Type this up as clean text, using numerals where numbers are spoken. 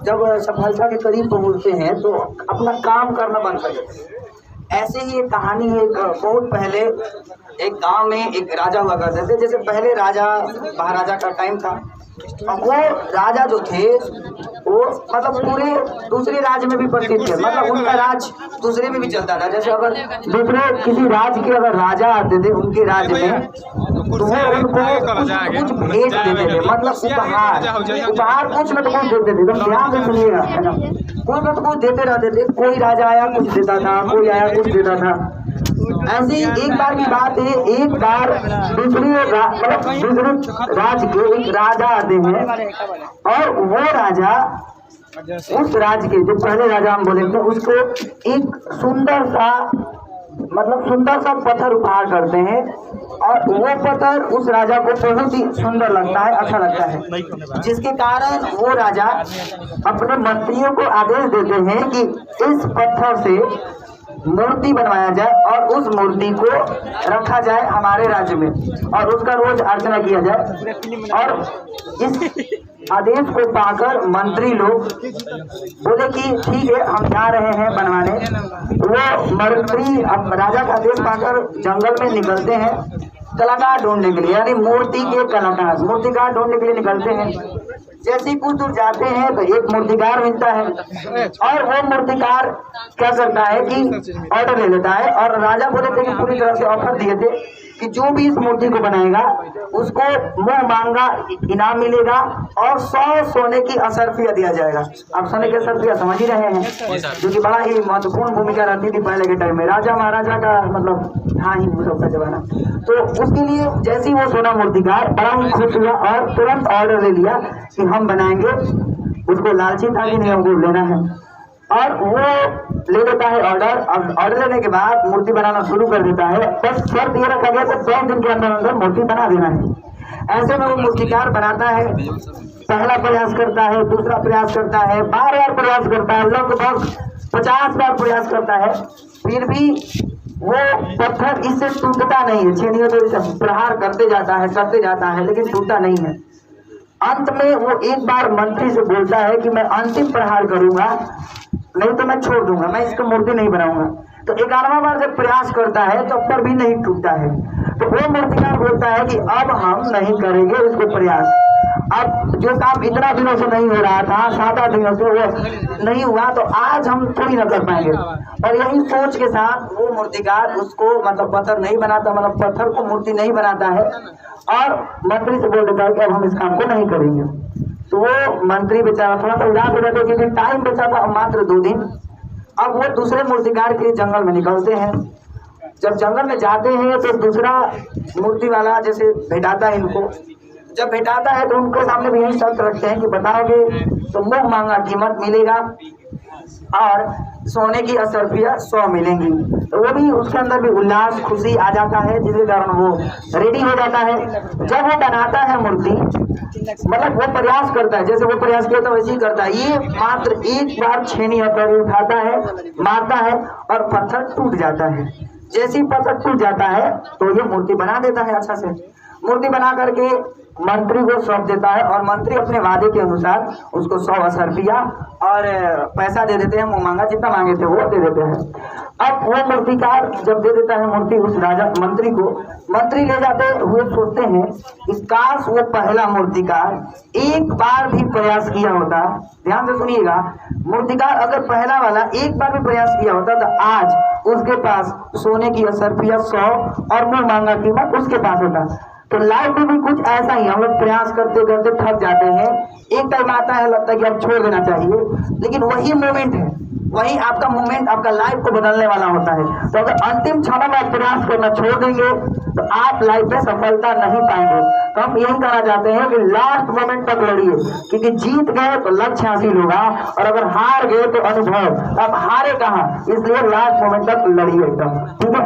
जब सफलता के करीब पहुंचते हैं तो अपना काम करना बंद कर देते हैं। ऐसे ही एक कहानी है, एक बहुत पहले एक गांव में एक राजा हुआ करते थे। जैसे पहले राजा महाराजा का टाइम था, और वो राजा जो थे वो मतलब पूरे दूसरे राज्य में भी प्रसिद्ध थे, मतलब उनका राज दूसरे में भी चलता था। जैसे अगर दूसरे किसी राज्य के अगर राजा आते थे उनके राज्य में तो वो उनको कुछ भेंट देते थे, मतलब उपहार कुछ न तो कुछ देते थे। एकदम ध्यान से सुनिएगा, है ना, कोई न तो कुछ देते रहते थे। कोई राजा आया कुछ देता था, कोई आया कुछ देता था। ऐसे एक बार की बात है, एक बार दूसरे राज्य के एक राजा आते हैं, और वो राजा उस राज्य के जो पहले राजा हम बोले थे उसको एक सुंदर सा पत्थर उपहार करते हैं, और वो पत्थर उस राजा को बहुत ही सुंदर लगता है, अच्छा लगता है, जिसके कारण वो राजा अपने मंत्रियों को आदेश देते हैं कि इस पत्थर से मूर्ति बनवाया जाए और उस मूर्ति को रखा जाए हमारे राज्य में, और उसका रोज अर्चना किया जाए। और इस आदेश को पाकर मंत्री लोग बोले कि ठीक है, हम जा रहे हैं बनवाने। वो मंत्री अब राजा का आदेश पाकर जंगल में निकलते हैं कलाकार ढूंढने के लिए, यानी मूर्ति के मूर्तिकार ढूंढने के लिए निकलते हैं। जैसे ही कुछ दूर जाते हैं तो एक मूर्तिकार मिलता है, और वो मूर्तिकार क्या करता है कि ऑर्डर ले लेता है। और राजा बोले थे कि पूरी तरह से ऑफर दिए थे कि जो भी इस मूर्ति को बनाएगा उसको मुंह मांगा इनाम मिलेगा, और 100 सोने की असरफिया दिया जाएगा। आप सोने की असरफिया समझ ही रहे हैं, जो कि बड़ा ही महत्वपूर्ण भूमिका रहती थी पहले के टाइम में। राजा महाराजा का मतलब था ही वो सबका जमाना। तो उसके लिए जैसे ही वो सोना मूर्तिकार बड़ा ही खुश हुआ और तुरंत ऑर्डर ले लिया कि हम बनाएंगे। उसको लालची था कि नहीं हमको लेना है, और वो ले लेता है ऑर्डर। अब ऑर्डर लेने के बाद मूर्ति बनाना शुरू कर देता है। बस शर्त ये रखा गया कि 10 दिन के अंदर अंदर मूर्ति बना देना है। ऐसे में वो मूर्तिकार बनाता है, पहला प्रयास करता है, दूसरा प्रयास करता है, बार प्रयास करता है, लगभग 50 बार प्रयास करता है, फिर भी वो पत्थर इससे टूटता नहीं है। छेनियों से प्रहार करते जाता है लेकिन टूटता नहीं है। अंत में वो एक बार मंत्री से बोलता है कि मैं अंतिम प्रहार करूंगा, नहीं तो मैं छोड़ दूंगा, मैं इसको मूर्ति नहीं बनाऊंगा। तो 11वां बार जब प्रयास करता है तो पर भी नहीं टूटता है। तो वो मूर्तिकार बोलता है कि अब हम नहीं करेंगे इसको प्रयास। अब जो काम इतना दिनों से नहीं हो रहा था, 7-8 दिनों से वो नहीं हुआ, तो आज हम थोड़ी न कर पाएंगे। और यही सोच के साथ वो मूर्तिकार उसको मतलब पत्थर नहीं बनाता, मतलब पत्थर को मूर्ति नहीं बनाता है, और मंत्री से बोल देता है कि अब हम इस काम को नहीं करेंगे। तो वो मंत्री बेचारा थोड़ा सा उदास हो जाता है क्योंकि टाइम बचा था मात्र 2 दिन। अब वो दूसरे मूर्तिकार के जंगल में निकलते हैं। जब जंगल में जाते हैं तो दूसरा मूर्ति वाला जैसे भेटाता है इनको। जब भेटाता है तो उनके सामने भी यही शर्त रखते हैं कि बताओगे तो मुंह मांगा कीमत मिलेगा, और सोने की असरफिया 100 मिलेंगी। तो वो भी उसके अंदर भी उल्लास खुशी आ जाता है, जिसके कारण वो रेडी हो जाता है। जब वो बनाता है मूर्ति, मतलब वो प्रयास करता है, जैसे वो प्रयास किया था वैसे ही करता है। ये मात्र एक बार छेनी उठाता है, मारता है, और पत्थर टूट जाता है। जैसे ही पत्थर टूट जाता है तो ये मूर्ति बना देता है। अच्छा से मूर्ति बना करके मंत्री को सौंप देता है, और मंत्री अपने वादे के अनुसार उसको 100 असरफिया और पैसा दे देते हैं। मुंह मांगा जितना मांगे थे वो दे देते हैं। अब वो मूर्तिकार जब दे देता है मूर्ति उस राजा मंत्री को, मंत्री ले जाते हुए सोचते हैं कि काश वो पहला मूर्तिकार एक बार भी प्रयास किया होता। ध्यान से सुनिएगा, मूर्तिकार अगर पहला वाला एक बार भी प्रयास किया होता तो आज उसके पास सोने की असरफिया 100 और मुंह मांगा कीमत उसके पास होता। तो लाइफ में भी कुछ ऐसा ही, हम लोग प्रयास करते करते थक जाते हैं, एक टाइम आता है लगता है कि अब छोड़ देना चाहिए, लेकिन वही मोमेंट है, वही आपका मोमेंट आपका लाइफ को बदलने वाला होता है। तो अगर अंतिम क्षण में आप प्रयास करना छोड़ देंगे तो आप लाइफ में सफलता नहीं पाएंगे। तो हम यही कहना चाहते हैं कि लास्ट मोमेंट तक लड़िए, क्योंकि जीत गए तो लक्ष्य हासिल होगा, और अगर हार गए तो अनुभव। अब हारे कहाँ, इसलिए लास्ट मोमेंट तक लड़िए एकदम, ठीक है।